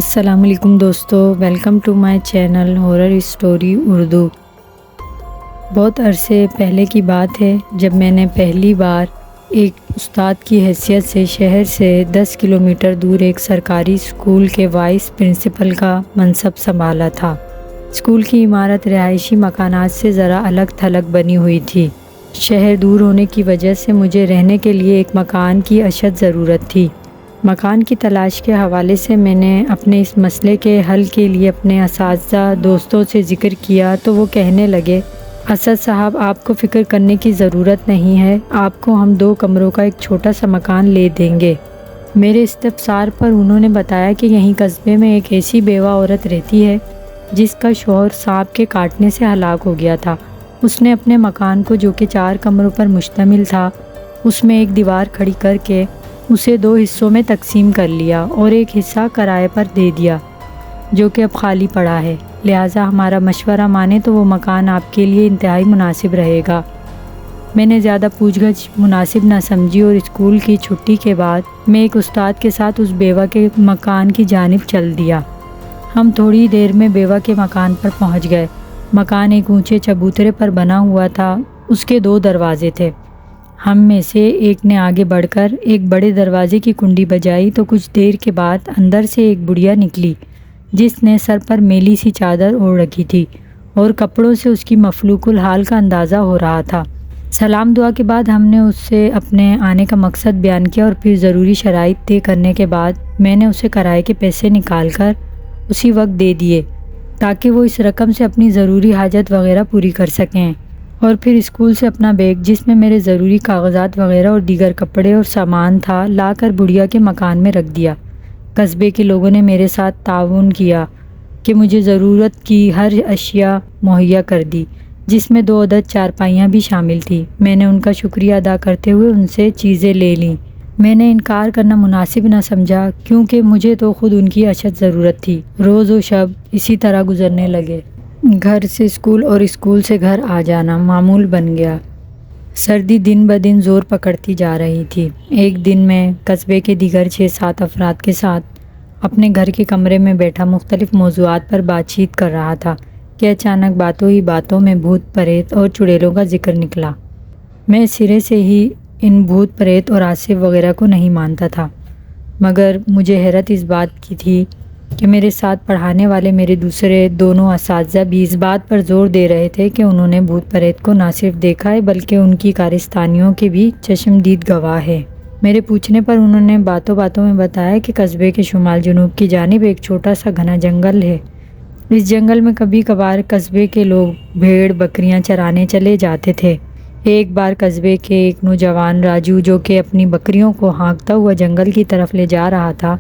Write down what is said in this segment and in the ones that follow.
السلام علیکم دوستو، welcome to my channel horror story Urdu. بہت عرصے پہلے کی بات ہے جب میں نے پہلی بار ایک استاد کی حیثیت سے شہر سے 10 کلومیٹر دور ایک سرکاری اسکول کے وائس پرنسپل کا منصب سنبھالا تھا۔ اسکول کی عمارت رہائشی مکانات سے ذرا الگ تھلگ بنی ہوئی تھی۔ شہر دور ہونے کی وجہ سے مجھے رہنے کے لیے ایک مکان کی اشد ضرورت تھی۔ مکان کی تلاش کے حوالے سے میں نے اپنے اس مسئلے کے حل کے لیے اپنے اساتذہ دوستوں سے ذکر کیا تو وہ کہنے لگے، اسد صاحب آپ کو فکر کرنے کی ضرورت نہیں ہے، آپ کو ہم 2 کمروں کا ایک چھوٹا سا مکان لے دیں گے۔ میرے استفسار پر انہوں نے بتایا کہ یہیں قصبے میں ایک ایسی بیوہ عورت رہتی ہے جس کا شوہر سانپ کے کاٹنے سے ہلاک ہو گیا تھا۔ اس نے اپنے مکان کو جو کہ 4 کمروں پر مشتمل تھا اس میں ایک دیوار کھڑی کر کے اسے 2 حصوں میں تقسیم کر لیا اور ایک حصہ کرائے پر دے دیا جو کہ اب خالی پڑا ہے، لہٰذا ہمارا مشورہ مانے تو وہ مکان آپ کے لیے انتہائی مناسب رہے گا۔ میں نے زیادہ پوچھ گچھ مناسب نہ سمجھی اور اسکول کی چھٹی کے بعد میں ایک استاد کے ساتھ اس بیوہ کے مکان کی جانب چل دیا۔ ہم تھوڑی دیر میں بیوہ کے مکان پر پہنچ گئے۔ مکان ایک اونچے چبوترے پر بنا ہوا تھا، اس کے 2 دروازے تھے۔ ہم میں سے ایک نے آگے بڑھ کر ایک بڑے دروازے کی کنڈی بجائی تو کچھ دیر کے بعد اندر سے ایک بڑھیا نکلی جس نے سر پر میلی سی چادر اوڑھ رکھی تھی اور کپڑوں سے اس کی مفلوق الحال کا اندازہ ہو رہا تھا۔ سلام دعا کے بعد ہم نے اس سے اپنے آنے کا مقصد بیان کیا اور پھر ضروری شرائط طے کرنے کے بعد میں نے اسے کرائے کے پیسے نکال کر اسی وقت دے دیے تاکہ وہ اس رقم سے اپنی ضروری حاجت وغیرہ پوری کر سکیں، اور پھر اسکول سے اپنا بیگ جس میں میرے ضروری کاغذات وغیرہ اور دیگر کپڑے اور سامان تھا لا کر بڑھیا کے مکان میں رکھ دیا۔ قصبے کے لوگوں نے میرے ساتھ تعاون کیا کہ مجھے ضرورت کی ہر اشیاء مہیا کر دی جس میں 2 عدد چارپائیاں بھی شامل تھیں۔ میں نے ان کا شکریہ ادا کرتے ہوئے ان سے چیزیں لے لیں۔ میں نے انکار کرنا مناسب نہ سمجھا کیونکہ مجھے تو خود ان کی اشد ضرورت تھی۔ روز و شب اسی طرح گزرنے لگے۔ گھر سے اسکول اور اسکول سے گھر آ جانا معمول بن گیا۔ سردی دن بدن زور پکڑتی جا رہی تھی۔ ایک دن میں قصبے کے دیگر 6-7 افراد کے ساتھ اپنے گھر کے کمرے میں بیٹھا مختلف موضوعات پر بات چیت کر رہا تھا کہ اچانک باتوں ہی باتوں میں بھوت پریت اور چڑیلوں کا ذکر نکلا۔ میں سرے سے ہی ان بھوت پریت اور آصف وغیرہ کو نہیں مانتا تھا، مگر مجھے حیرت اس بات کی تھی کہ میرے ساتھ پڑھانے والے میرے دوسرے دونوں اساتذہ بھی اس بات پر زور دے رہے تھے کہ انہوں نے بھوت پریت کو نہ صرف دیکھا ہے بلکہ ان کی کارستانیوں کے بھی چشمدید گواہ ہے۔ میرے پوچھنے پر انہوں نے باتوں باتوں میں بتایا کہ قصبے کے شمال جنوب کی جانب ایک چھوٹا سا گھنا جنگل ہے۔ اس جنگل میں کبھی کبھار قصبے کے لوگ بھیڑ بکریاں چرانے چلے جاتے تھے۔ ایک بار قصبے کے ایک نوجوان راجو جو کہ اپنی بکریوں کو ہانکتا ہوا جنگل کی طرف لے جا رہا تھا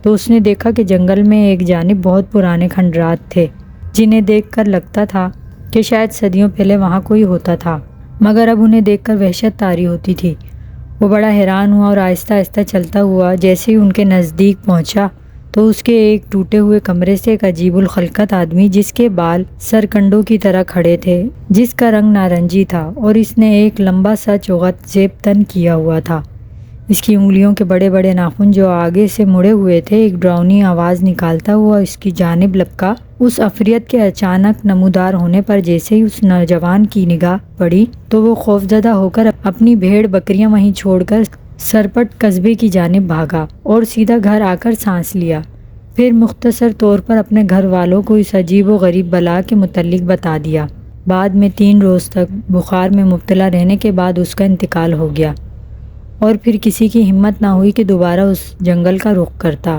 تو اس نے دیکھا کہ جنگل میں ایک جانب بہت پرانے کھنڈرات تھے جنہیں دیکھ کر لگتا تھا کہ شاید صدیوں پہلے وہاں کوئی ہوتا تھا، مگر اب انہیں دیکھ کر وحشت طاری ہوتی تھی۔ وہ بڑا حیران ہوا اور آہستہ آہستہ چلتا ہوا جیسے ہی ان کے نزدیک پہنچا تو اس کے ایک ٹوٹے ہوئے کمرے سے ایک عجیب الخلقت آدمی جس کے بال سرکنڈوں کی طرح کھڑے تھے، جس کا رنگ نارنجی تھا اور اس نے ایک لمبا سا چوغت زیب تن کیا ہوا تھا۔ اس کی انگلیوں کے بڑے بڑے ناخن جو آگے سے مڑے ہوئے تھے ایک ڈراؤنی آواز نکالتا ہوا اس کی جانب لپکا۔ اس عفریت کے اچانک نمودار ہونے پر جیسے ہی اس نوجوان کی نگاہ پڑی تو وہ خوفزدہ ہو کر اپنی بھیڑ بکریاں وہیں چھوڑ کر سرپٹ قصبے کی جانب بھاگا اور سیدھا گھر آ کر سانس لیا، پھر مختصر طور پر اپنے گھر والوں کو اس عجیب و غریب بلا کے متعلق بتا دیا۔ بعد میں 3 روز تک بخار میں مبتلا رہنے کے بعد اس کا انتقال ہو گیا اور پھر کسی کی ہمت نہ ہوئی کہ دوبارہ اس جنگل کا رخ کرتا،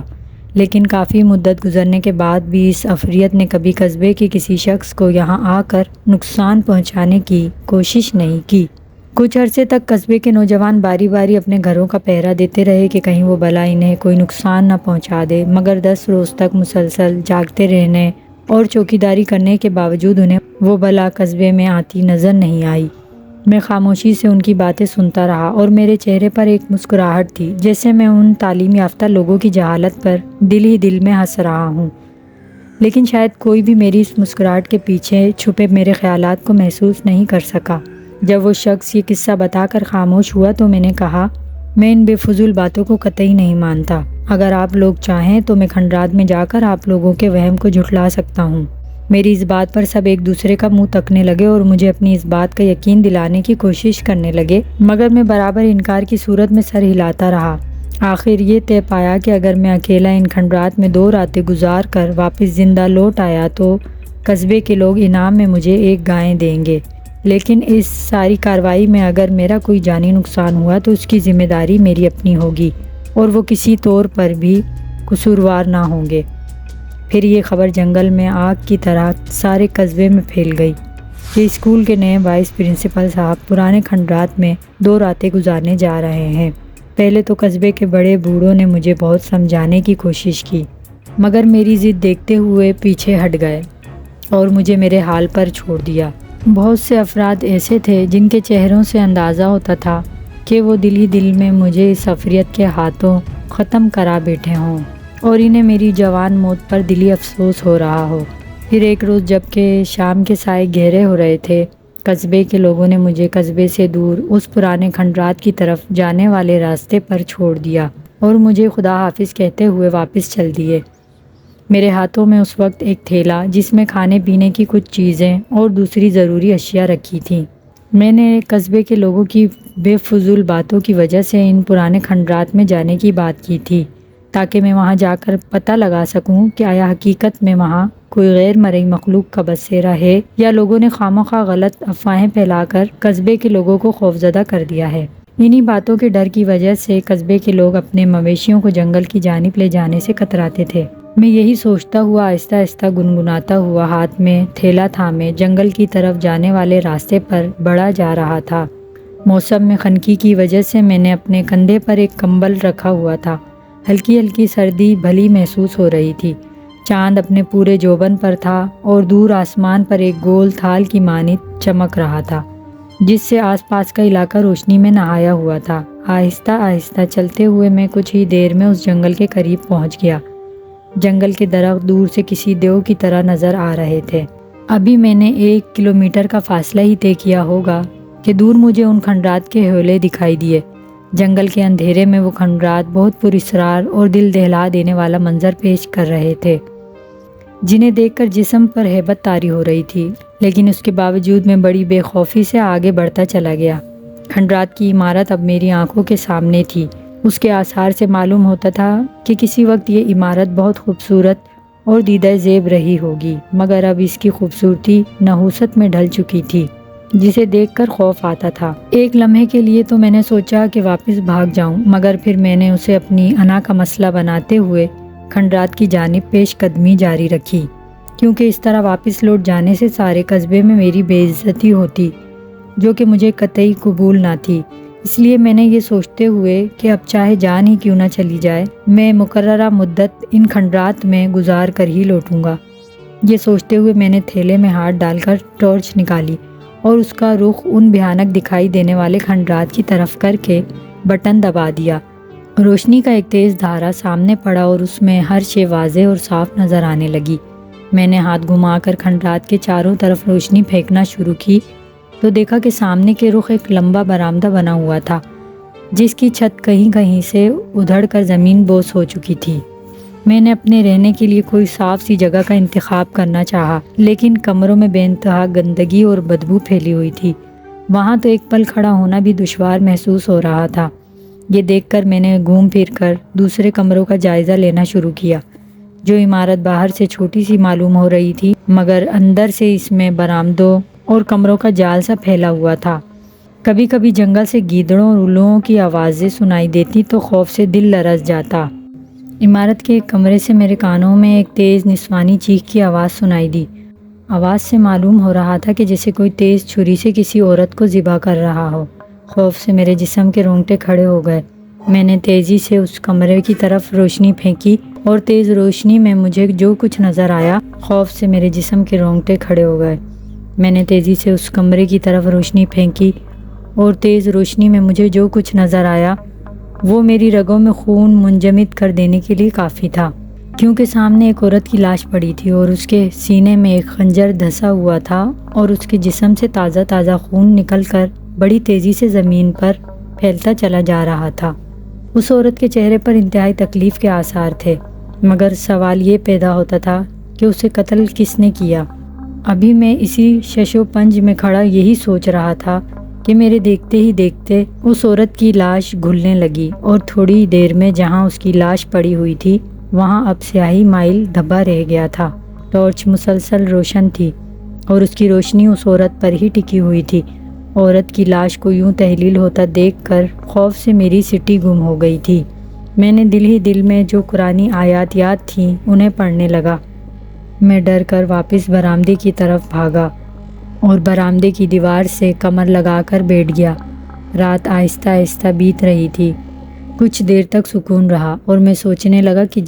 لیکن کافی مدت گزرنے کے بعد بھی اس عفریت نے کبھی قصبے کے کسی شخص کو یہاں آ کر نقصان پہنچانے کی کوشش نہیں کی۔ کچھ عرصے تک قصبے کے نوجوان باری باری اپنے گھروں کا پہرا دیتے رہے کہ کہیں وہ بلا انہیں کوئی نقصان نہ پہنچا دے، مگر 10 روز تک مسلسل جاگتے رہنے اور چوکیداری کرنے کے باوجود انہیں وہ بلا قصبے میں آتی نظر نہیں آئی۔ میں خاموشی سے ان کی باتیں سنتا رہا اور میرے چہرے پر ایک مسکراہٹ تھی جیسے میں ان تعلیم یافتہ لوگوں کی جہالت پر دل ہی دل میں ہنس رہا ہوں، لیکن شاید کوئی بھی میری اس مسکراہٹ کے پیچھے چھپے میرے خیالات کو محسوس نہیں کر سکا۔ جب وہ شخص یہ قصہ بتا کر خاموش ہوا تو میں نے کہا، میں ان بے فضول باتوں کو قطعی نہیں مانتا۔ اگر آپ لوگ چاہیں تو میں کھنڈرات میں جا کر آپ لوگوں کے وہم کو جھٹلا سکتا ہوں۔ میری اس بات پر سب ایک دوسرے کا منہ تکنے لگے اور مجھے اپنی اس بات کا یقین دلانے کی کوشش کرنے لگے، مگر میں برابر انکار کی صورت میں سر ہلاتا رہا۔ آخر یہ طے پایا کہ اگر میں اکیلا ان کھنڈرات میں 2 راتیں گزار کر واپس زندہ لوٹ آیا تو قصبے کے لوگ انعام میں مجھے 1 گائے دیں گے، لیکن اس ساری کارروائی میں اگر میرا کوئی جانی نقصان ہوا تو اس کی ذمہ داری میری اپنی ہوگی اور وہ کسی طور پر بھی قصوروار نہ ہوں گے۔ پھر یہ خبر جنگل میں آگ کی طرح سارے قصبے میں پھیل گئی کہ اسکول کے نئے وائس پرنسپل صاحب پرانے کھنڈرات میں 2 راتیں گزارنے جا رہے ہیں۔ پہلے تو قصبے کے بڑے بوڑھوں نے مجھے بہت سمجھانے کی کوشش کی، مگر میری ضد دیکھتے ہوئے پیچھے ہٹ گئے اور مجھے میرے حال پر چھوڑ دیا۔ بہت سے افراد ایسے تھے جن کے چہروں سے اندازہ ہوتا تھا کہ وہ دل ہی دل میں مجھے اس عفریت کے ہاتھوں ختم کرا بیٹھے ہوں اور انہیں میری جوان موت پر دلی افسوس ہو رہا ہو۔ پھر ایک روز جب کہ شام کے سائے گہرے ہو رہے تھے، قصبے کے لوگوں نے مجھے قصبے سے دور اس پرانے کھنڈرات کی طرف جانے والے راستے پر چھوڑ دیا اور مجھے خدا حافظ کہتے ہوئے واپس چل دیے۔ میرے ہاتھوں میں اس وقت ایک تھیلا جس میں کھانے پینے کی کچھ چیزیں اور دوسری ضروری اشیاء رکھی تھیں۔ میں نے قصبے کے لوگوں کی بے فضول باتوں کی وجہ سے ان پرانے کھنڈرات میں جانے کی بات کی تھی تاکہ میں وہاں جا کر پتہ لگا سکوں کہ آیا حقیقت میں وہاں کوئی غیر مرئی مخلوق کا بسیرا ہے یا لوگوں نے خواہ غلط افواہیں پھیلا کر قصبے کے لوگوں کو خوفزدہ کر دیا ہے۔ انہی باتوں کے ڈر کی وجہ سے قصبے کے لوگ اپنے مویشیوں کو جنگل کی جانب لے جانے سے کتراتے تھے۔ میں یہی سوچتا ہوا آہستہ آہستہ گنگناتا ہوا ہاتھ میں تھیلا تھامے جنگل کی طرف جانے والے راستے پر بڑھا جا رہا تھا۔ موسم میں خنکی کی وجہ سے میں نے اپنے کندھے پر ایک کمبل رکھا ہوا تھا۔ ہلکی ہلکی سردی بھلی محسوس ہو رہی تھی۔ چاند اپنے پورے جوبن پر تھا اور دور آسمان پر ایک گول تھال کی مانند چمک رہا تھا جس سے آس پاس کا علاقہ روشنی میں نہایا ہوا تھا۔ آہستہ آہستہ چلتے ہوئے میں کچھ ہی دیر میں اس جنگل کے قریب پہنچ گیا۔ جنگل کے درخت دور سے کسی دیو کی طرح نظر آ رہے تھے۔ ابھی میں نے 1 کلومیٹر کا فاصلہ ہی طے کیا ہوگا کہ دور مجھے ان کھنڈرات کے حولے دکھائی دیے۔ جنگل کے اندھیرے میں وہ کھنڈرات بہت پراسرار اور دل دہلا دینے والا منظر پیش کر رہے تھے جنہیں دیکھ کر جسم پر ہیبت طاری ہو رہی تھی، لیکن اس کے باوجود میں بڑی بے خوفی سے آگے بڑھتا چلا گیا۔ کھنڈرات کی عمارت اب میری آنکھوں کے سامنے تھی۔ اس کے آثار سے معلوم ہوتا تھا کہ کسی وقت یہ عمارت بہت خوبصورت اور دیدہ زیب رہی ہوگی، مگر اب اس کی خوبصورتی نحوست میں ڈھل چکی تھی جسے دیکھ کر خوف آتا تھا۔ ایک لمحے کے لیے تو میں نے سوچا کہ واپس بھاگ جاؤں، مگر پھر میں نے اسے اپنی انا کا مسئلہ بناتے ہوئے کھنڈرات کی جانب پیش قدمی جاری رکھی، کیونکہ اس طرح واپس لوٹ جانے سے سارے قصبے میں میری بے عزتی ہوتی جو کہ مجھے قطعی قبول نہ تھی۔ اس لیے میں نے یہ سوچتے ہوئے کہ اب چاہے جان ہی کیوں نہ چلی جائے، میں مقررہ مدت ان کھنڈرات میں گزار کر ہی لوٹوں گا۔ یہ سوچتے ہوئے میں نے تھیلے میں ہاتھ ڈال کر ٹارچ نکالی اور اس کا رخ ان بھیانک دکھائی دینے والے کھنڈرات کی طرف کر کے بٹن دبا دیا۔ روشنی کا ایک تیز دھارا سامنے پڑا اور اس میں ہر شے واضح اور صاف نظر آنے لگی۔ میں نے ہاتھ گھما کر کھنڈرات کے چاروں طرف روشنی پھینکنا شروع کی تو دیکھا کہ سامنے کے رخ ایک لمبا برآمدہ بنا ہوا تھا جس کی چھت کہیں کہیں سے ادھڑ کر زمین بوس ہو چکی تھی۔ میں نے اپنے رہنے کے لیے کوئی صاف سی جگہ کا انتخاب کرنا چاہا، لیکن کمروں میں بے انتہا گندگی اور بدبو پھیلی ہوئی تھی۔ وہاں تو ایک پل کھڑا ہونا بھی دشوار محسوس ہو رہا تھا۔ یہ دیکھ کر میں نے گھوم پھر کر دوسرے کمروں کا جائزہ لینا شروع کیا، جو عمارت باہر سے چھوٹی سی معلوم ہو رہی تھی، مگر اندر سے اس میں برآمدوں اور کمروں کا جال سا پھیلا ہوا تھا۔ کبھی کبھی جنگل سے گیدڑوں اور الوؤں کی آوازیں سنائی دیتی تو خوف سے دل لرز جاتا۔ عمارت کے ایک کمرے سے میرے کانوں میں ایک تیز نسوانی چیخ کی آواز سنائی دی۔ آواز سے معلوم ہو رہا تھا کہ جیسے کوئی تیز چھری سے کسی عورت کو ذبح کر رہا ہو۔ خوف سے میرے جسم کے رونگٹے کھڑے ہو گئے۔ میں نے تیزی سے اس کمرے کی طرف روشنی پھینکی اور تیز روشنی میں مجھے جو کچھ نظر آیا، خوف سے میرے جسم کے رونگٹے کھڑے ہو گئے۔ میں نے تیزی سے اس کمرے کی طرف روشنی پھینکی اور تیز روشنی میں مجھے جو کچھ نظر آیا وہ میری رگوں میں خون منجمد کر دینے کے لیے کافی تھا، کیونکہ سامنے ایک عورت کی لاش پڑی تھی اور اس کے سینے میں ایک خنجر دھسا ہوا تھا اور اس کے جسم سے تازہ تازہ خون نکل کر بڑی تیزی سے زمین پر پھیلتا چلا جا رہا تھا۔ اس عورت کے چہرے پر انتہائی تکلیف کے آثار تھے، مگر سوال یہ پیدا ہوتا تھا کہ اسے قتل کس نے کیا۔ ابھی میں اسی شش و پنج میں کھڑا یہی سوچ رہا تھا کہ میرے دیکھتے ہی دیکھتے اس عورت کی لاش گھلنے لگی، اور تھوڑی دیر میں جہاں اس کی لاش پڑی ہوئی تھی وہاں اب سیاہی مائل دھبا رہ گیا تھا۔ ٹارچ مسلسل روشن تھی اور اس کی روشنی اس عورت پر ہی ٹکی ہوئی تھی۔ عورت کی لاش کو یوں تحلیل ہوتا دیکھ کر خوف سے میری سٹی گم ہو گئی تھی۔ میں نے دل ہی دل میں جو قرآنی آیات یاد تھیں انہیں پڑھنے لگا۔ میں ڈر کر واپس برآمدے کی طرف بھاگا اور برآمدے کی دیوار سے کمر لگا کر بیٹھ گیا۔ رات آہستہ آہستہ بیت رہی تھی۔ کچھ دیر تک سکون رہا اور میں سوچنے لگا کہ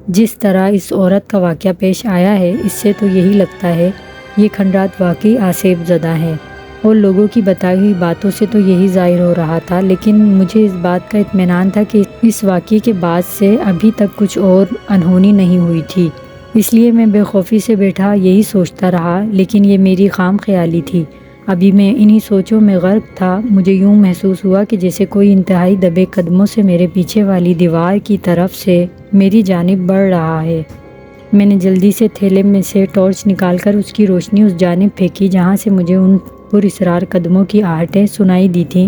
جس طرح اس عورت کا واقعہ پیش آیا ہے، اس سے تو یہی لگتا ہے یہ کھنڈرات واقعی آسیب زدہ ہیں، اور لوگوں کی بتائی ہوئی باتوں سے تو یہی ظاہر ہو رہا تھا، لیکن مجھے اس بات کا اطمینان تھا کہ اس واقعے کے بعد سے ابھی تک کچھ اور انہونی نہیں ہوئی تھی۔ اس لیے میں بے خوفی سے بیٹھا یہی سوچتا رہا، لیکن یہ میری خام خیالی تھی۔ ابھی میں انہی سوچوں میں غرق تھا، مجھے یوں محسوس ہوا کہ جیسے کوئی انتہائی دبے قدموں سے میرے پیچھے والی دیوار کی طرف سے میری جانب بڑھ رہا ہے۔ میں نے جلدی سے تھیلے میں سے ٹارچ نکال کر اس کی روشنی اس جانب پھینکی جہاں سے مجھے ان پراسرار قدموں کی آہٹیں سنائی دی تھیں،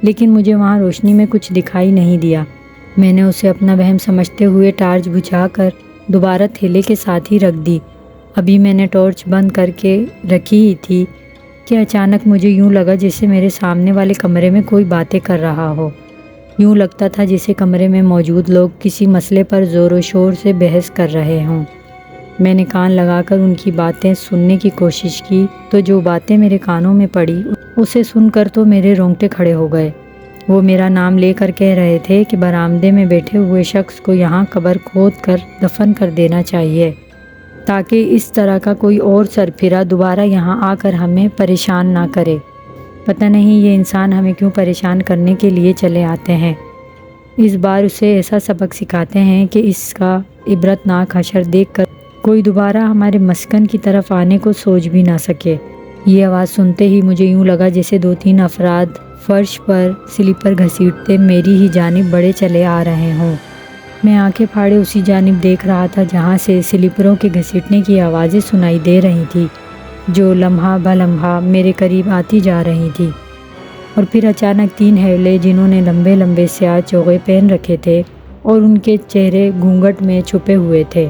لیکن مجھے وہاں روشنی میں کچھ دکھائی نہیں دیا۔ میں نے اسے اپنا وہم سمجھتے ہوئے ٹارچ بجھا کر دوبارہ تھیلے کے ساتھ ہی رکھ دی۔ ابھی میں نے ٹارچ بند کر کے رکھی ہی تھی کہ اچانک مجھے یوں لگا جیسے میرے سامنے والے کمرے میں کوئی باتیں کر رہا ہو۔ یوں لگتا تھا جیسے کمرے میں موجود لوگ کسی مسئلے پر زور و شور سے بحث کر رہے ہوں۔ میں نے کان لگا کر ان کی باتیں سننے کی کوشش کی تو جو باتیں میرے کانوں میں پڑی اسے سن کر تو میرے رونگٹے کھڑے ہو گئے۔ وہ میرا نام لے کر کہہ رہے تھے کہ برآمدے میں بیٹھے ہوئے شخص کو یہاں قبر کھود کر دفن کر دینا چاہیے، تاکہ اس طرح کا کوئی اور سرپھرا دوبارہ یہاں آ کر ہمیں پریشان نہ کرے۔ پتہ نہیں یہ انسان ہمیں کیوں پریشان کرنے کے لیے چلے آتے ہیں۔ اس بار اسے ایسا سبق سکھاتے ہیں کہ اس کا عبرتناک حشر دیکھ کر کوئی دوبارہ ہمارے مسکن کی طرف آنے کو سوچ بھی نہ سکے۔ یہ آواز سنتے ہی مجھے یوں لگا جیسے 2-3 افراد فرش پر سلیپر گھسیٹتے میری ہی جانب بڑھے چلے آ رہے ہوں۔ میں آنکھیں پھاڑے اسی جانب دیکھ رہا تھا جہاں سے سلیپروں کے گھسیٹنے کی آوازیں سنائی دے رہی تھی، جو لمحہ بہ لمحہ میرے قریب آتی جا رہی تھی۔ اور پھر اچانک 3 ہیولے جنہوں نے لمبے لمبے سیاہ چوغے پہن رکھے تھے اور ان کے چہرے گھونگھٹ میں چھپے ہوئے تھے،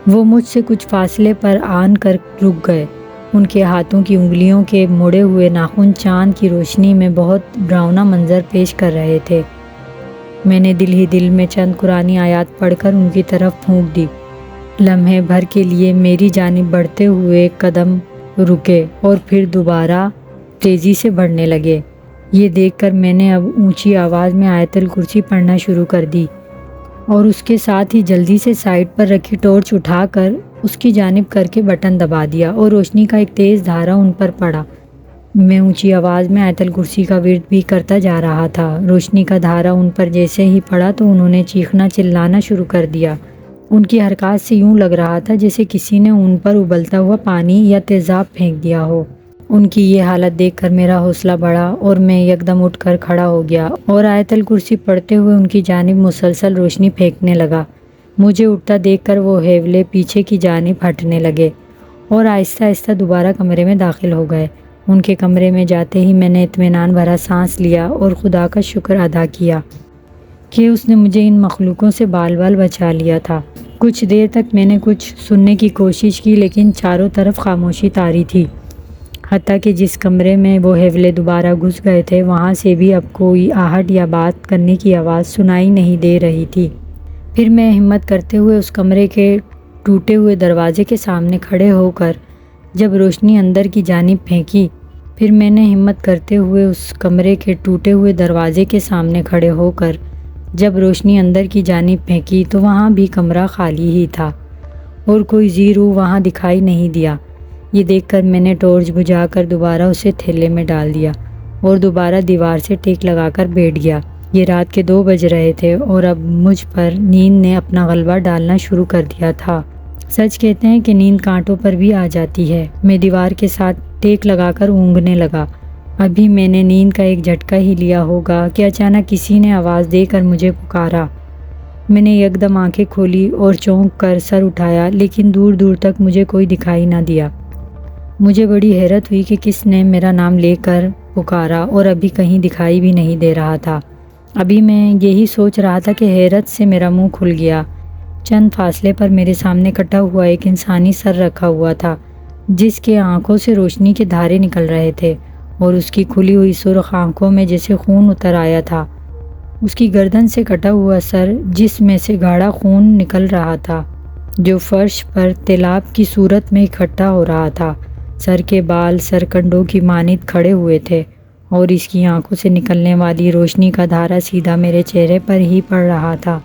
وہ مجھ سے کچھ فاصلے پر آن کر رک گئے۔ ان کے ہاتھوں کی انگلیوں کے مڑے ہوئے ناخن چاند کی روشنی میں بہت ڈراؤنا منظر پیش کر رہے تھے۔ میں نے دل ہی دل میں چند قرآنی آیات پڑھ کر ان کی طرف پھونک دی۔ لمحے بھر کے لیے میری جانب بڑھتے ہوئے قدم رکے اور پھر دوبارہ تیزی سے بڑھنے لگے۔ یہ دیکھ کر میں نے اب اونچی آواز میں آیت الکرسی پڑھنا شروع کر دی اور اس کے ساتھ ہی جلدی سے سائیڈ پر رکھی ٹارچ اٹھا کر اس کی جانب کر کے بٹن دبا دیا اور روشنی کا ایک تیز دھارا ان پر پڑا۔ میں اونچی آواز میں آیت الکرسی کا ورد بھی کرتا جا رہا تھا۔ روشنی کا دھارا ان پر جیسے ہی پڑا تو انہوں نے چیخنا چلانا شروع کر دیا۔ ان کی حرکات سے یوں لگ رہا تھا جیسے کسی نے ان پر ابلتا ہوا پانی یا تیزاب پھینک دیا ہو۔ ان کی یہ حالت دیکھ کر میرا حوصلہ بڑھا اور میں یکدم اٹھ کر کھڑا ہو گیا اور آیت الکرسی پڑھتے ہوئے ان کی جانب مسلسل روشنی پھینکنے لگا۔ مجھے اٹھتا دیکھ کر وہ ہیولے پیچھے کی جانب ہٹنے لگے اور آہستہ آہستہ دوبارہ کمرے میں داخل ہو گئے۔ ان کے کمرے میں جاتے ہی میں نے اطمینان بھرا سانس لیا اور خدا کا شکر ادا کیا کہ اس نے مجھے ان مخلوقوں سے بال بال بچا لیا تھا۔ کچھ دیر تک میں نے کچھ سننے کی کوشش کی، لیکن چاروں طرف خاموشی طاری تھی۔ حتیٰ کہ جس کمرے میں وہ ہیولے دوبارہ گھس گئے تھے وہاں سے بھی اب کوئی آہٹ یا بات کرنے کی آواز سنائی نہیں دے رہی تھی۔ پھر میں ہمت کرتے ہوئے اس کمرے کے ٹوٹے ہوئے دروازے کے سامنے کھڑے ہو کر جب روشنی اندر کی جانب پھینکی تو وہاں بھی کمرہ خالی ہی تھا اور کوئی زی روح وہاں دکھائی نہیں دیا۔ یہ دیکھ کر میں نے ٹارچ بجھا کر دوبارہ اسے تھیلے میں ڈال دیا اور دوبارہ دیوار سے ٹیک لگا کر بیٹھ گیا۔ یہ رات کے 2 بج رہے تھے اور اب مجھ پر نیند نے اپنا غلبہ ڈالنا شروع کر دیا تھا۔ سچ کہتے ہیں کہ نیند کانٹوں پر بھی آ جاتی ہے۔ میں دیوار کے ساتھ ٹیک لگا کر اونگنے لگا ابھی میں نے نیند کا ایک جھٹکا ہی لیا ہوگا کہ اچانک کسی نے آواز دے کر مجھے پکارا۔ میں نے یکدم آنکھیں کھولی اور چونک کر سر اٹھایا، لیکن دور دور تک مجھے کوئی دکھائی نہ دیا۔ مجھے بڑی حیرت ہوئی کہ کس نے میرا نام لے کر پکارا اور ابھی کہیں دکھائی بھی نہیں دے رہا تھا۔ ابھی میں یہی سوچ رہا تھا کہ حیرت سے میرا منہ کھل گیا۔ چند فاصلے پر میرے سامنے کٹا ہوا ایک انسانی سر رکھا ہوا تھا، جس کے آنکھوں سے روشنی کے دھارے نکل رہے تھے اور اس کی کھلی ہوئی سرخ آنکھوں میں جیسے خون اتر آیا تھا۔ اس کی گردن سے کٹا ہوا سر، جس میں سے گاڑھا خون نکل رہا تھا، جو فرش پر تیلاب کی صورت میں اکٹھا ہو رہا تھا۔ سر کے بال سرکنڈوں کی مانند کھڑے ہوئے تھے اور اس کی آنکھوں سے نکلنے والی روشنی کا دھارا سیدھا میرے چہرے پر ہی پڑ رہا تھا۔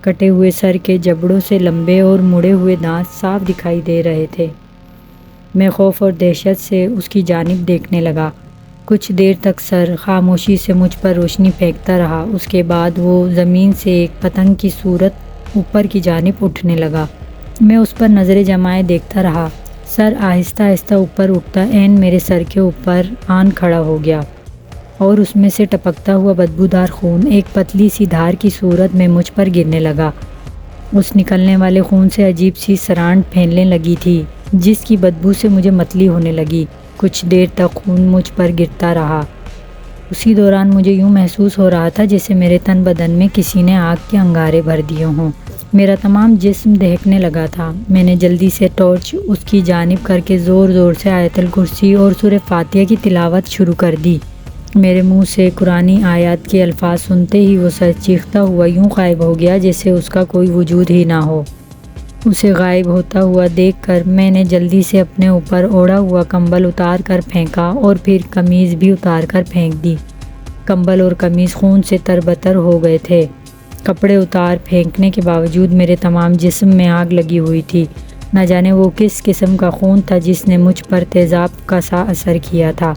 کٹے ہوئے سر کے جبڑوں سے لمبے اور مڑے ہوئے دانت صاف دکھائی دے رہے تھے۔ میں خوف اور دہشت سے اس کی جانب دیکھنے لگا۔ کچھ دیر تک سر خاموشی سے مجھ پر روشنی پھینکتا رہا۔ اس کے بعد وہ زمین سے ایک پتنگ کی صورت اوپر کی جانب اٹھنے لگا۔ میں اس پر نظریں جمائے دیکھتا رہا۔ سر آہستہ آہستہ اوپر اٹھتا عین میرے سر کے اوپر آن کھڑا ہو گیا اور اس میں سے ٹپکتا ہوا بدبودار خون ایک پتلی سی دھار کی صورت میں مجھ پر گرنے لگا۔ اس نکلنے والے خون سے عجیب سی سرانٹ پھیلنے لگی تھی، جس کی بدبو سے مجھے متلی ہونے لگی۔ کچھ دیر تک خون مجھ پر گرتا رہا۔ اسی دوران مجھے یوں محسوس ہو رہا تھا جیسے میرے تن بدن میں کسی نے آگ کے انگارے بھر دیے ہوں۔ میرا تمام جسم دہکنے لگا تھا۔ میں نے جلدی سے ٹارچ اس کی جانب کر کے زور زور سے آیت الکرسی اور سورہ فاتحہ کی تلاوت شروع کر دی۔ میرے منہ سے قرآنی آیات کے الفاظ سنتے ہی وہ سر چیختا ہوا یوں غائب ہو گیا جیسے اس کا کوئی وجود ہی نہ ہو۔ اسے غائب ہوتا ہوا دیکھ کر میں نے جلدی سے اپنے اوپر اوڑھا ہوا کمبل اتار کر پھینکا اور پھر قمیض بھی اتار کر پھینک دی۔ کمبل اور قمیض خون سے تربتر ہو گئے تھے۔ کپڑے اتار پھینکنے کے باوجود میرے تمام جسم میں آگ لگی ہوئی تھی۔ نہ جانے وہ کس قسم کا خون تھا جس نے مجھ پر تیزاب کا سا اثر کیا تھا۔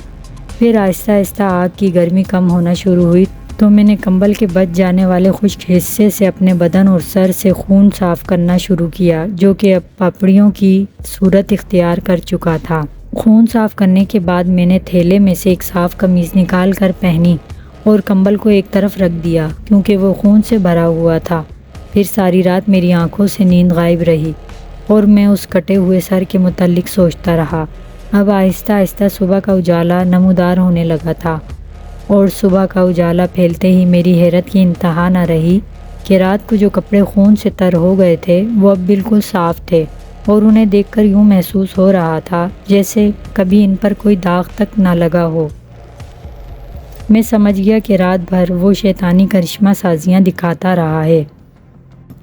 پھر آہستہ آہستہ آگ کی گرمی کم ہونا شروع ہوئی تو میں نے کمبل کے بچ جانے والے خشک حصے سے اپنے بدن اور سر سے خون صاف کرنا شروع کیا، جو کہ اب پپڑیوں کی صورت اختیار کر چکا تھا۔ خون صاف کرنے کے بعد میں نے تھیلے میں سے ایک صاف قمیض نکال کر پہنی اور کمبل کو ایک طرف رکھ دیا کیونکہ وہ خون سے بھرا ہوا تھا۔ پھر ساری رات میری آنکھوں سے نیند غائب رہی اور میں اس کٹے ہوئے سر کے متعلق سوچتا رہا۔ اب آہستہ آہستہ صبح کا اجالا نمودار ہونے لگا تھا اور صبح کا اجالا پھیلتے ہی میری حیرت کی انتہا نہ رہی کہ رات کو جو کپڑے خون سے تر ہو گئے تھے وہ اب بالکل صاف تھے اور انہیں دیکھ کر یوں محسوس ہو رہا تھا جیسے کبھی ان پر کوئی داغ تک نہ لگا ہو۔ میں سمجھ گیا کہ رات بھر وہ شیطانی کرشمہ سازیاں دکھاتا رہا ہے۔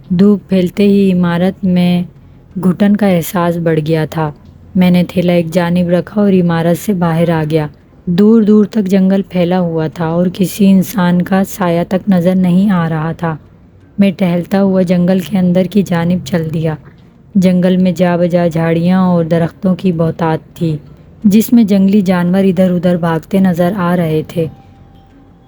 دھوپ پھیلتے ہی عمارت میں گھٹن کا احساس بڑھ گیا تھا۔ میں نے تھیلا ایک جانب رکھا اور عمارت سے باہر آ گیا۔ دور دور تک جنگل پھیلا ہوا تھا اور کسی انسان کا سایہ تک نظر نہیں آ رہا تھا۔ میں ٹہلتا ہوا جنگل کے اندر کی جانب چل دیا۔ جنگل میں جا بجا جھاڑیاں اور درختوں کی بہتات تھی، جس میں جنگلی جانور ادھر ادھر بھاگتے نظر آ رہے تھے۔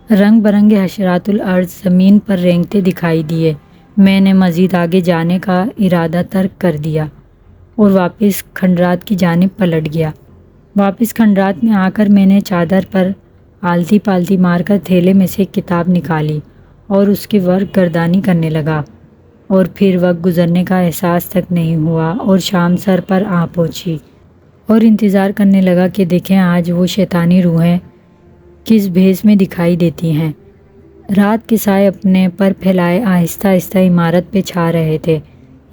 رنگ برنگے حشرات الارض زمین پر رینگتے دکھائی دیے۔ میں نے مزید آگے جانے کا ارادہ ترک کر دیا اور واپس کھنڈرات کی جانب پلٹ گیا۔ واپس کھنڈرات میں آ کر میں نے چادر پر آلتی پالتی مار کر تھیلے میں سے ایک کتاب نکالی اور اس کے ورق گردانی کرنے لگا، اور پھر وقت گزرنے کا احساس تک نہیں ہوا اور شام سر پر آ پہنچی اور انتظار کرنے لگا کہ دیکھیں آج وہ شیطانی روحیں کس بھیس میں دکھائی دیتی ہیں۔ رات کے سائے اپنے پر پھیلائے آہستہ آہستہ عمارت پہ چھا رہے تھے۔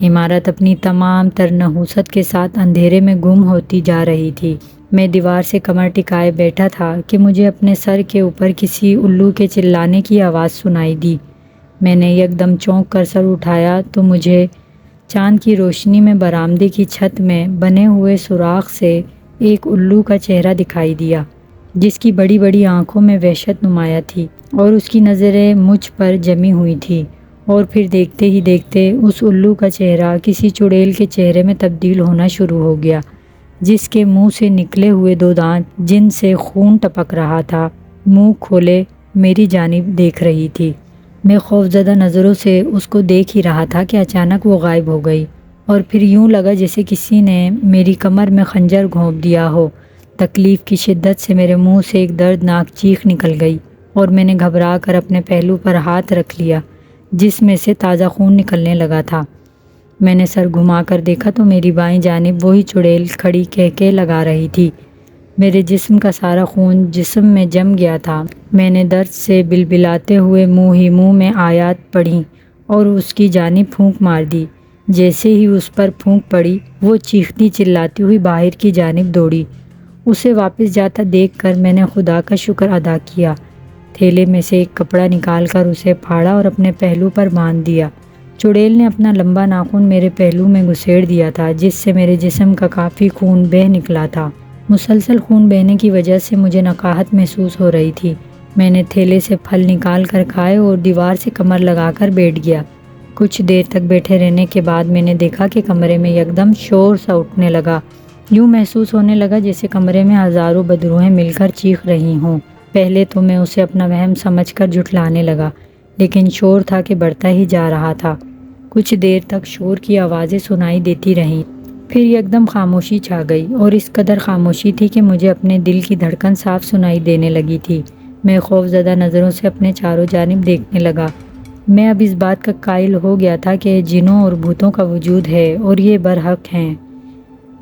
عمارت اپنی تمام تر نحوست کے ساتھ اندھیرے میں گم ہوتی جا رہی تھی۔ میں دیوار سے کمر ٹکائے بیٹھا تھا کہ مجھے اپنے سر کے اوپر کسی الو کے چلانے کی آواز سنائی دی۔ میں نے یکدم چونک کر سر اٹھایا تو مجھے چاند کی روشنی میں برآمدے کی چھت میں بنے ہوئے سوراخ سے ایک الو کا چہرہ دکھائی دیا، جس کی بڑی بڑی آنکھوں میں وحشت نمایاں تھی اور اس کی نظریں مجھ پر جمی ہوئی تھی، اور پھر دیکھتے ہی دیکھتے اس الو کا چہرہ کسی چڑیل کے چہرے میں تبدیل ہونا شروع ہو گیا، جس کے منہ سے نکلے ہوئے دو دانت جن سے خون ٹپک رہا تھا منہ کھولے میری جانب دیکھ رہی تھی۔ میں خوفزدہ نظروں سے اس کو دیکھ ہی رہا تھا کہ اچانک وہ غائب ہو گئی اور پھر یوں لگا جیسے کسی نے میری کمر میں خنجر گھونپ دیا ہو۔ تکلیف کی شدت سے میرے منہ سے ایک دردناک چیخ نکل گئی اور میں نے گھبرا کر اپنے پہلو پر ہاتھ رکھ لیا جس میں سے تازہ خون نکلنے لگا تھا۔ میں نے سر گھما کر دیکھا تو میری بائیں جانب وہی چڑیل کھڑی کہکے لگا رہی تھی۔ میرے جسم کا سارا خون جسم میں جم گیا تھا۔ میں نے درد سے بلبلاتے ہوئے منہ ہی منہ میں آیات پڑھیں اور اس کی جانب پھونک مار دی۔ جیسے ہی اس پر پھونک پڑی وہ چیختی چلاتی ہوئی باہر کی جانب دوڑی۔ اسے واپس جاتا دیکھ کر میں نے خدا کا شکر ادا کیا۔ تھیلے میں سے ایک کپڑا نکال کر اسے پھاڑا اور اپنے پہلو پر باندھ دیا۔ چڑیل نے اپنا لمبا ناخن میرے پہلو میں گھسیڑ دیا تھا جس سے میرے جسم کا کافی خون بہہ نکلا تھا۔ مسلسل خون بہنے کی وجہ سے مجھے نقاہت محسوس ہو رہی تھی۔ میں نے تھیلے سے پھل نکال کر کھائے اور دیوار سے کمر لگا کر بیٹھ گیا۔ کچھ دیر تک بیٹھے رہنے کے بعد میں نے دیکھا کہ کمرے میں یکدم شور سا اٹھنے لگا۔ یوں محسوس ہونے لگا جیسے کمرے میں ہزاروں بدروہیں مل کر چیخ رہی ہوں۔ پہلے تو میں اسے اپنا وہم سمجھ کر جھٹلانے لگا، لیکن شور تھا کہ بڑھتا ہی جا رہا تھا۔ کچھ دیر تک شور کی آوازیں سنائی دیتی رہیں، پھر یکدم خاموشی چھا گئی اور اس قدر خاموشی تھی کہ مجھے اپنے دل کی دھڑکن صاف سنائی دینے لگی تھی۔ میں خوف زدہ نظروں سے اپنے چاروں جانب دیکھنے لگا۔ میں اب اس بات کا قائل ہو گیا تھا کہ جنوں اور بھوتوں کا وجود ہے اور یہ برحق ہیں۔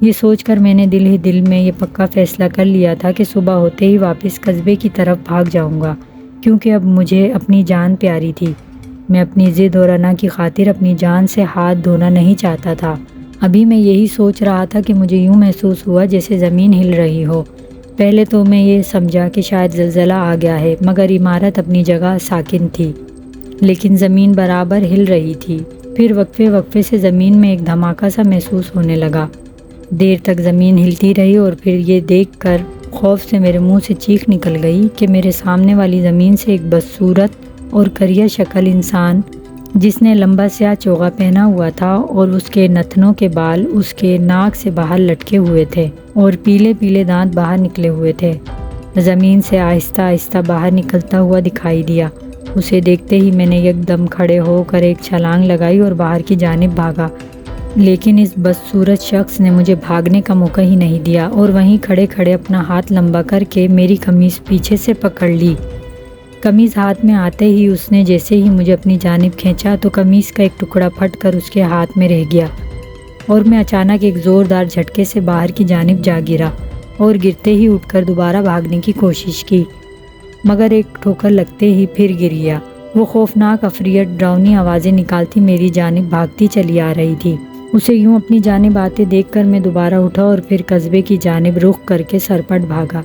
یہ سوچ کر میں نے دل ہی دل میں یہ پکا فیصلہ کر لیا تھا کہ صبح ہوتے ہی واپس قصبے کی طرف بھاگ جاؤں گا، کیونکہ اب مجھے اپنی جان پیاری تھی۔ میں اپنی ضد اور انا کی خاطر اپنی جان سے ہاتھ دھونا نہیں چاہتا تھا۔ ابھی میں یہی سوچ رہا تھا کہ مجھے یوں محسوس ہوا جیسے زمین ہل رہی ہو۔ پہلے تو میں یہ سمجھا کہ شاید زلزلہ آ گیا ہے، مگر عمارت اپنی جگہ ساکن تھی، لیکن زمین برابر ہل رہی تھی۔ پھر وقفے وقفے سے زمین میں ایک دھماکہ سا محسوس ہونے لگا۔ دیر تک زمین ہلتی رہی اور پھر یہ دیکھ کر خوف سے میرے منہ سے چیخ نکل گئی کہ میرے سامنے والی زمین سے ایک بدصورت اور کریہ شکل انسان، جس نے لمبا سیاہ چوغا پہنا ہوا تھا اور اس کے نتنوں کے بال اس کے ناک سے باہر لٹکے ہوئے تھے اور پیلے پیلے دانت باہر نکلے ہوئے تھے، زمین سے آہستہ آہستہ باہر نکلتا ہوا دکھائی دیا۔ اسے دیکھتے ہی میں نے یک دم کھڑے ہو کر ایک چھلانگ لگائی اور باہر کی جانب بھاگا، لیکن اس بدصورت شخص نے مجھے بھاگنے کا موقع ہی نہیں دیا اور وہیں کھڑے کھڑے اپنا ہاتھ لمبا کر کے میری قمیض پیچھے سے پکڑ لی۔ قمیض ہاتھ میں آتے ہی اس نے جیسے ہی مجھے اپنی جانب کھینچا تو قمیض کا ایک ٹکڑا پھٹ کر اس کے ہاتھ میں رہ گیا اور میں اچانک ایک زوردار جھٹکے سے باہر کی جانب جا گرا اور گرتے ہی اٹھ کر دوبارہ بھاگنے کی کوشش کی، مگر ایک ٹھوکر لگتے ہی پھر گر گیا۔ وہ خوفناک عفریت ڈراؤنی آوازیں نکالتی میری جانب بھاگتی چلی آ رہی تھی۔ اسے یوں اپنی جانب آتے دیکھ کر میں دوبارہ اٹھا اور پھر قصبے کی جانب رخ کر کے سرپٹ بھاگا۔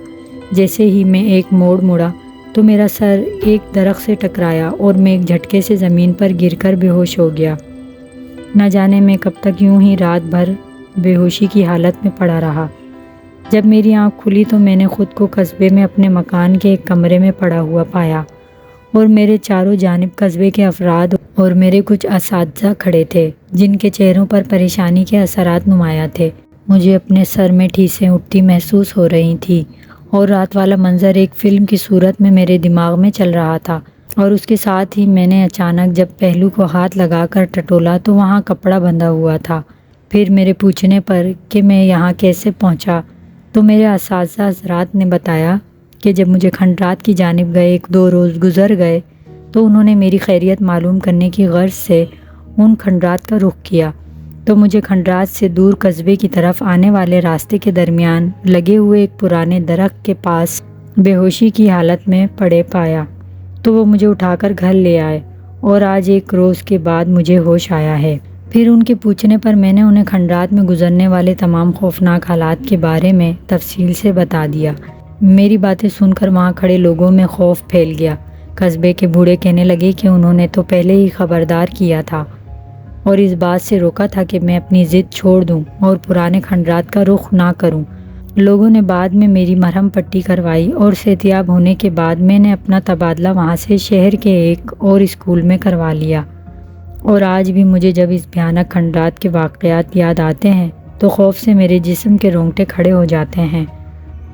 جیسے ہی میں ایک موڑ مڑا تو میرا سر ایک درخت سے ٹکرایا اور میں ایک جھٹکے سے زمین پر گر کر بے ہوش ہو گیا۔ نہ جانے میں کب تک یوں ہی رات بھر بے ہوشی کی حالت میں پڑا رہا۔ جب میری آنکھ کھلی تو میں نے خود کو قصبے میں اپنے مکان کے ایک کمرے میں پڑا ہوا پایا اور میرے چاروں جانب قصبے کے افراد اور میرے کچھ اساتذہ کھڑے تھے جن کے چہروں پر پریشانی کے اثرات نمایاں تھے۔ مجھے اپنے سر میں ٹھیسیں اٹھتی محسوس ہو رہی تھیں اور رات والا منظر ایک فلم کی صورت میں میرے دماغ میں چل رہا تھا، اور اس کے ساتھ ہی میں نے اچانک جب پہلو کو ہاتھ لگا کر ٹٹولا تو وہاں کپڑا بندھا ہوا تھا۔ پھر میرے پوچھنے پر کہ میں یہاں کیسے پہنچا تو میرے اساتذہ حضرات نے بتایا کہ جب مجھے کھنڈرات کی جانب گئے 1-2 روز گزر گئے تو انہوں نے میری خیریت معلوم کرنے کی غرض سے ان کھنڈرات کا رخ کیا، تو مجھے کھنڈرات سے دور قصبے کی طرف آنے والے راستے کے درمیان لگے ہوئے ایک پرانے درخت کے پاس بے ہوشی کی حالت میں پڑے پایا، تو وہ مجھے اٹھا کر گھر لے آئے اور آج 1 روز کے بعد مجھے ہوش آیا ہے۔ پھر ان کے پوچھنے پر میں نے انہیں کھنڈرات میں گزرنے والے تمام خوفناک حالات کے بارے میں تفصیل سے بتا دیا۔ میری باتیں سن کر وہاں کھڑے لوگوں میں خوف پھیل گیا۔ قصبے کے بوڑھے کہنے لگے کہ انہوں نے تو پہلے ہی خبردار کیا تھا اور اس بات سے روکا تھا کہ میں اپنی ضد چھوڑ دوں اور پرانے کھنڈرات کا رخ نہ کروں۔ لوگوں نے بعد میں میری مرہم پٹی کروائی اور صحتیاب ہونے کے بعد میں نے اپنا تبادلہ وہاں سے شہر کے ایک اور اسکول میں کروا لیا، اور آج بھی مجھے جب اس بھیانک کھنڈرات کے واقعات یاد آتے ہیں تو خوف سے میرے جسم کے رونگٹے کھڑے ہو جاتے ہیں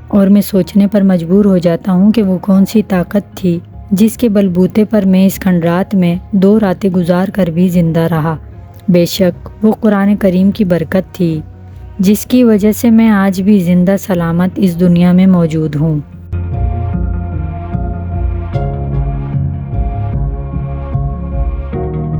اور میں سوچنے پر مجبور ہو جاتا ہوں کہ وہ کون سی طاقت تھی جس کے بلبوتے پر میں اس کھنڈرات میں 2 راتیں گزار کر بھی زندہ رہا۔ بے شک وہ قرآن کریم کی برکت تھی جس کی وجہ سے میں آج بھی زندہ سلامت اس دنیا میں موجود ہوں۔